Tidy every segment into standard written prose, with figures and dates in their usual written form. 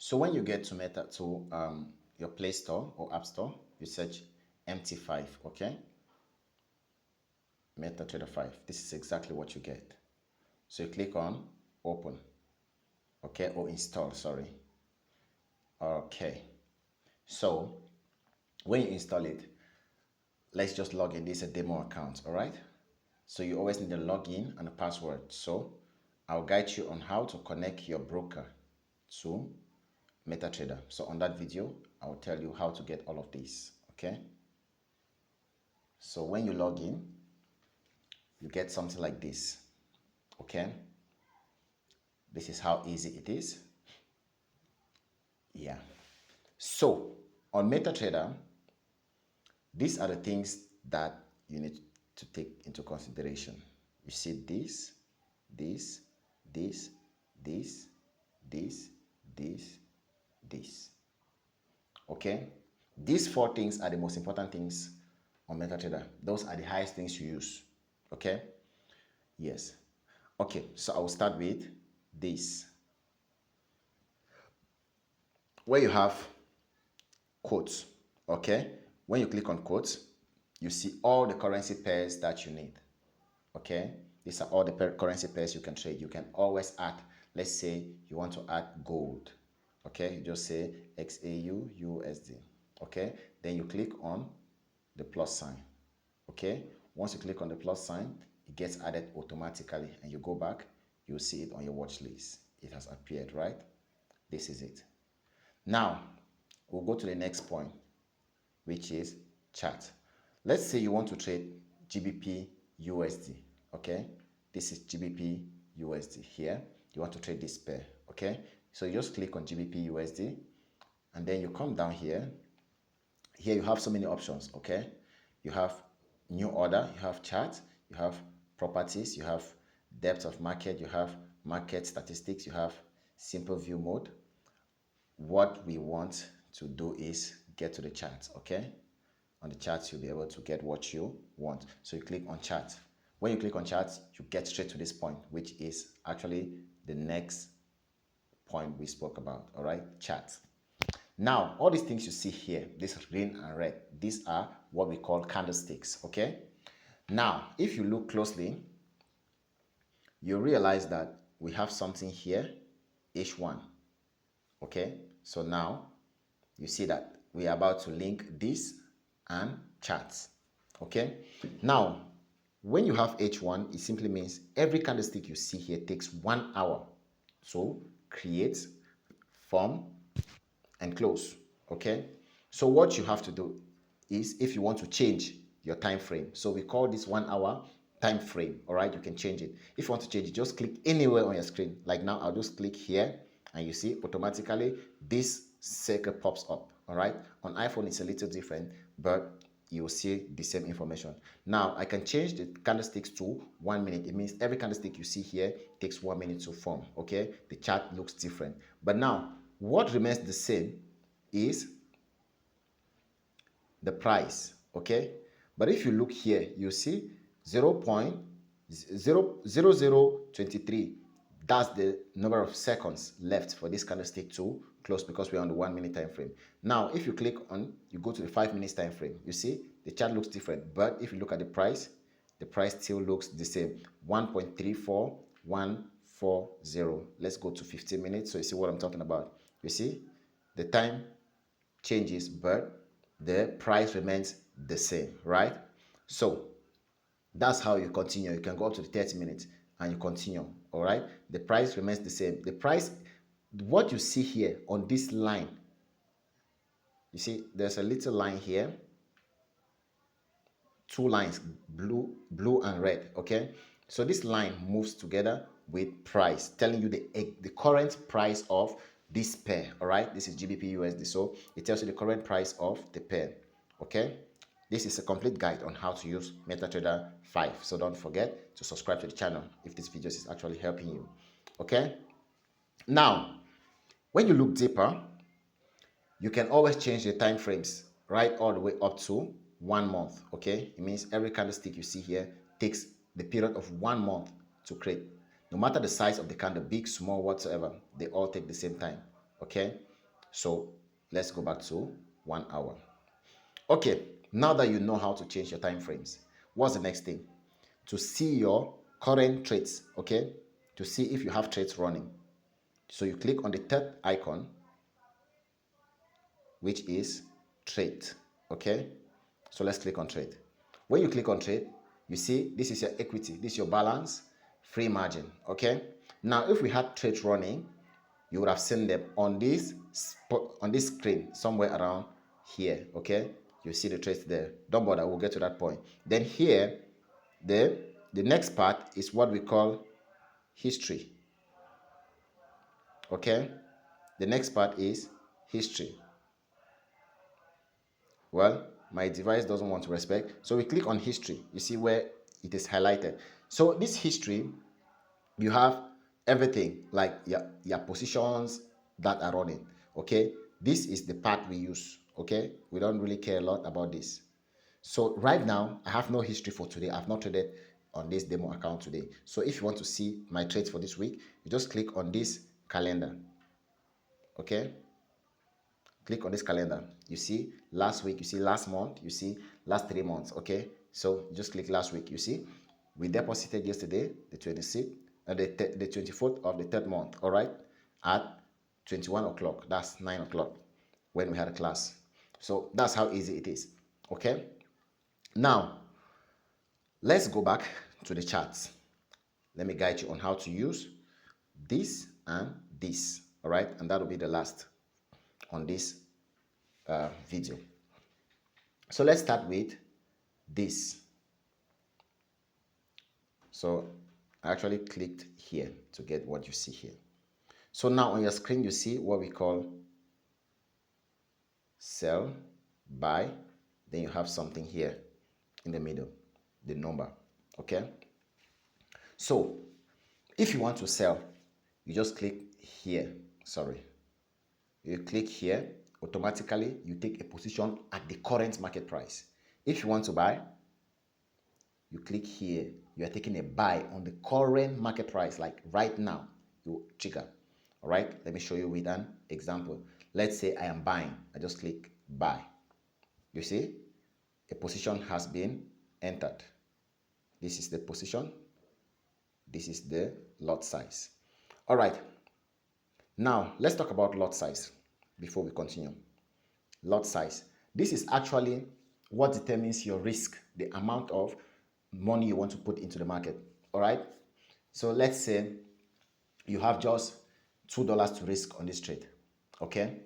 So when you get to your Play Store or App Store, you search MT5, okay? MetaTrader 5. This is exactly what you get. So you click on open, okay, or install, sorry. Okay. So when you install it, let's just log in. This is a demo account, all right? So you always need a login and a password. So I'll guide you on how to connect your broker to MetaTrader. So on that video, I'll tell you how to get all of this, okay? So when you log in, you get something like this, okay? This is how easy it is. Yeah. So on MetaTrader, these are the things that you need to take into consideration. You see this, this, this, this, this, this. Okay? These four things are the most important things on MetaTrader. Those are the highest things you use. Okay? Yes. Okay, so I will start with this. Where you have quotes. Okay? When you click on quotes, you see all the currency pairs that you need. Okay? These are all the currency pairs you can trade. You can always add, let's say you want to add gold. Okay? You just say XAU USD. Okay? Then you click on the plus sign. Okay? Once you click on the plus sign, it gets added automatically and you go back, you'll see it on your watch list. It has appeared, right? This is it. Now, we'll go to the next point, which is chart. Let's say you want to trade GBP USD, okay? This is GBP USD here. You want to trade this pair, okay? So you just click on GBP USD and then you come down here. Here you have so many options, okay? You have new order, you have chart, you have properties, you have depth of market, you have market statistics, you have simple view mode. What we want to do is get to the chart, okay? On the chart, you'll be able to get what you want. So you click on chart. When you click on chart, you get straight to this point, which is actually the next point we spoke about, all right? Chart. Now, all these things you see here, this green and red, these are what we call candlesticks, okay? Now, if you look closely, you realize that we have something here, H1, okay? So now, you see that we are about to link this and charts, okay? Now, when you have H1, it simply means every candlestick you see here takes 1 hour to create, form, and close, okay? So what you have to do is, if you want to change your time frame, so we call this 1 hour time frame, all right? You can change it. If you want to change it, just click anywhere on your screen. Like now, I'll just click here and you see automatically this circle pops up, all right? On iPhone, it's a little different, but you'll see the same information. Now, I can change the candlesticks to 1 minute. It means every candlestick you see here takes 1 minute to form, okay? The chart looks different. But now, what remains the same is the price, okay? But if you look here, you see 0.0023. That's the number of seconds left for this candlestick to close because we're on the 1 minute time frame. Now, if you click on, you go to the 5 minutes time frame, you see the chart looks different. But if you look at the price still looks the same, 1.34140. Let's go to 15 minutes so you see what I'm talking about. You see the time changes, but the price remains the same, right? So that's how you continue. You can go up to the 30 minutes and you continue, all right? The price remains the same. The price, what you see here on this line, you see there's a little line here, two lines, blue and red, okay? So this line moves together with price, telling you the current price of this pair, all right? This is GBP USD, so it tells you the current price of the pair, okay? This is a complete guide on how to use MetaTrader 5, so don't forget to subscribe to the channel if this video is actually helping you, okay? Now, when you look deeper, you can always change the time frames right all the way up to 1 month, okay? It means every candlestick you see here takes the period of 1 month to create. No matter the size of the candle, big, small, whatsoever, they all take the same time, okay? So let's go back to 1 hour. Okay, now that you know how to change your time frames, what's the next thing? To see your current trades, okay? To see if you have trades running. So you click on the third icon, which is trade, okay? So let's click on trade. When you click on trade, you see this is your equity, this is your balance, free margin, okay? Now, if we had trades running, you would have seen them on this spot, on this screen, somewhere around here, okay? You see the trades there. Don't bother, we'll get to that point. Then here, the next part is what we call history, okay? The next part is history. Well, my device doesn't want to respect, so we click on history. You see where it is highlighted. So this history, you have everything like your positions that are running, okay? This is the part we use, okay? We don't really care a lot about this. So right now, I have no history for today. I've not traded on this demo account today. So if you want to see my trades for this week, you just click on this calendar, okay? Click on this calendar. You see last week, you see last month, you see last 3 months, okay? So just click last week. You see we deposited yesterday, the 26th, the 24th of the third month, all right, at 21 o'clock. That's 9 o'clock when we had a class. So that's how easy it is, okay? Now let's go back to the charts. Let me guide you on how to use this and this, all right? And that will be the last on this video. So let's start with this. So I actually clicked here to get what you see here. So now on your screen, you see what we call sell, buy. Then you have something here in the middle, the number, okay? So if you want to sell, you just click here, sorry. You click here, automatically you take a position at the current market price. If you want to buy, you click here, you are taking a buy on the current market price, like right now, you trigger. All right, let me show you with an example. Let's say I am buying, I just click buy. You see, a position has been entered. This is the position, this is the lot size. All right, now let's talk about lot size before we continue. Lot size. This is actually what determines your risk, the amount of money you want to put into the market. All right. So let's say you have just $2 to risk on this trade. Okay.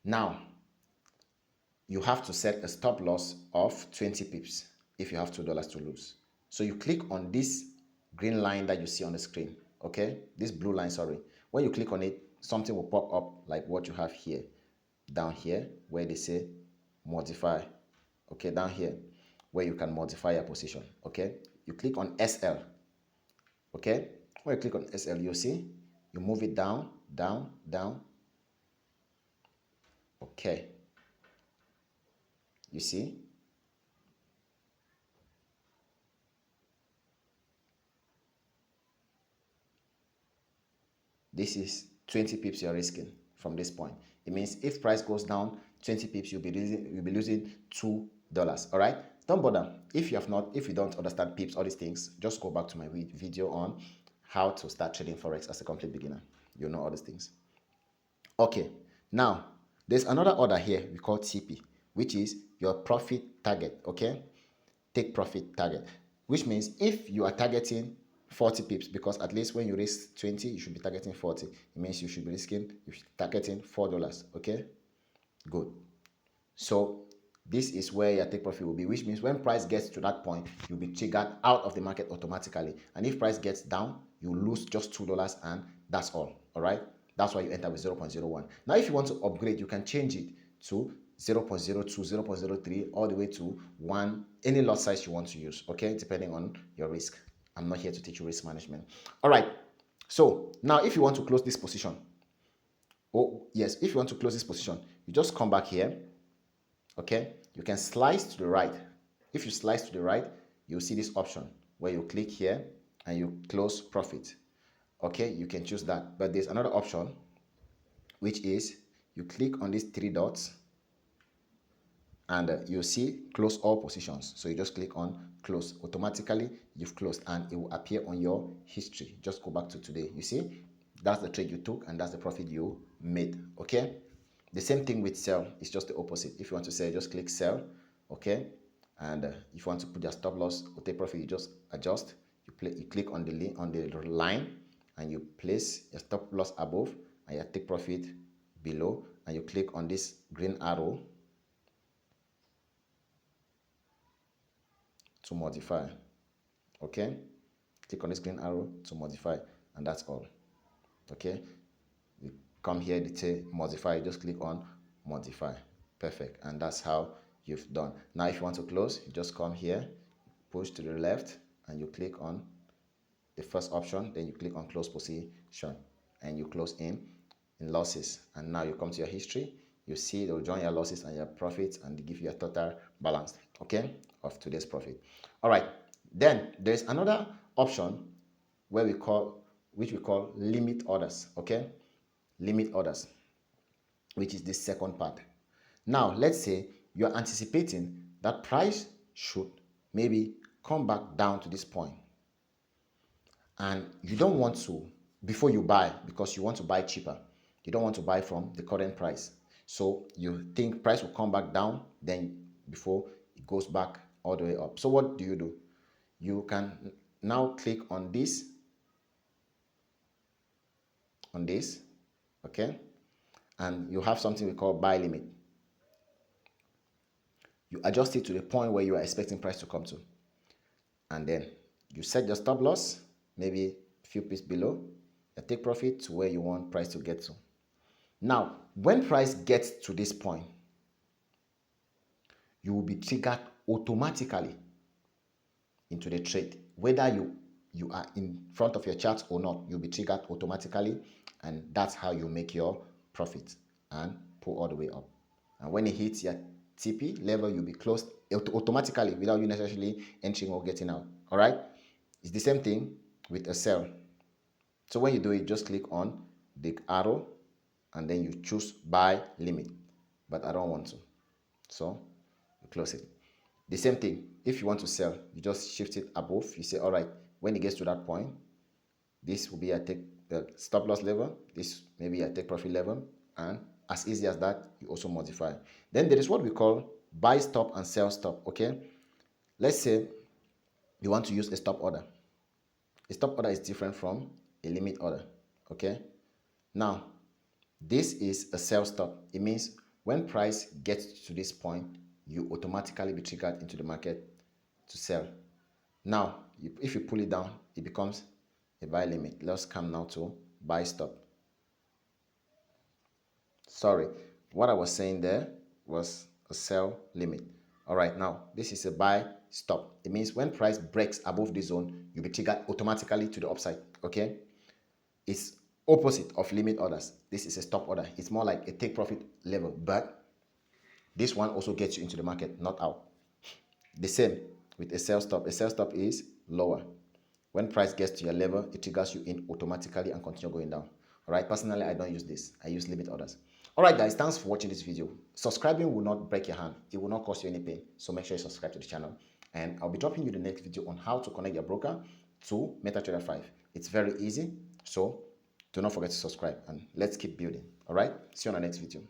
Now you have to set a stop loss of 20 pips if you have $2 to lose. So you click on this green line that you see on the screen. Okay. This blue line, sorry. When you click on it, something will pop up like what you have here, down here where they say modify. Okay, down here where you can modify your position. Okay, you click on SL. Okay, when you click on SL, you see you move it down, down, down. Okay, you see this is 20 pips you're risking from this point. It means if price goes down 20 pips, you'll be losing $2. All right, don't bother. If you don't understand pips, all these things, just go back to my video on how to start trading forex as a complete beginner. You know all these things. Okay, now there's another order here we call TP, which is your profit target. Okay, take profit target, which means if you are targeting 40 pips, because at least when you risk 20, you should be targeting 40. It means you should be targeting $4. Okay, good. So this is where your take profit will be, which means when price gets to that point, you'll be triggered out of the market automatically. And if price gets down, you lose just $2 and that's all. All right. That's why you enter with 0.01. Now, if you want to upgrade, you can change it to 0.02, 0.03, all the way to 1, any lot size you want to use, okay, depending on your risk. I'm not here to teach you risk management. All right. So now if you want to close this position, if you want to close this position, you just come back here. Okay, you can slice to the right. If you slice to the right, you'll see this option where you click here and you close profit. Okay, you can choose that, but there's another option, which is you click on these three dots, and you see close all positions. So you just click on close. Automatically you've closed, and it will appear on your history. Just go back to today. You see, that's the trade you took, and that's the profit you made. Okay, the same thing with sell. It's just the opposite. If you want to sell, just click sell. Okay, and if you want to put your stop loss or take profit, you just adjust. You click on the line, and you place your stop loss above and your take profit below, and you click on this green arrow to modify. Okay, click on this green arrow to modify, and that's all. Okay, you come here, they say modify, just click on modify. Perfect. And that's how you've done. Now if you want to close, you just come here, push to the left, and you click on the first option, then you click on close position, and you close in losses. And now you come to your history, you see they'll join your losses and your profits, and they give you a total balance, okay, of today's profit. All right, then there's another option where which we call limit orders. Okay, limit orders, which is the second part. Now let's say you're anticipating that price should maybe come back down to this point, and you don't want to, before you buy, because you want to buy cheaper, you don't want to buy from the current price. So you think price will come back down then before it goes back all the way up. So what do? You can now click on this, okay, and you have something we call buy limit. You adjust it to the point where you are expecting price to come to, and then you set your stop loss maybe a few pips below, you take profit to where you want price to get to. Now when price gets to this point, you will be triggered automatically into the trade. Whether you are in front of your chart or not, you'll be triggered automatically, and that's how you make your profit and pull all the way up. And when it hits your TP level, you'll be closed automatically without you necessarily entering or getting out. All right, it's the same thing with a sell. So when you do it, just click on the arrow and then you choose buy limit, but I don't want to, so you close it. The same thing, if you want to sell, you just shift it above. You say, all right, when it gets to that point, this will be a take stop loss level, this maybe a take profit level, and as easy as that, you also modify. Then there is what we call buy stop and sell stop. Okay, let's say you want to use a stop order. A stop order is different from a limit order. Okay, now this is a sell stop. It means when price gets to this point, you automatically be triggered into the market to sell. Now if you pull it down, it becomes a buy limit. Let's come now to buy stop. Sorry, what I was saying there was a sell limit. All right, now this is a buy stop. It means when price breaks above this zone, you'll be triggered automatically to the upside. Okay, it's opposite of limit orders. This is a stop order. It's more like a take profit level, but this one also gets you into the market, not out. The same with a sell stop. A sell stop is lower. When price gets to your level, it triggers you in automatically and continue going down. All right, personally, I don't use this. I use limit orders. All right, guys, thanks for watching this video. Subscribing will not break your hand. It will not cost you any pain. So make sure you subscribe to the channel. And I'll be dropping you the next video on how to connect your broker to MetaTrader 5. It's very easy. So do not forget to subscribe, and let's keep building. All right, see you on the next video.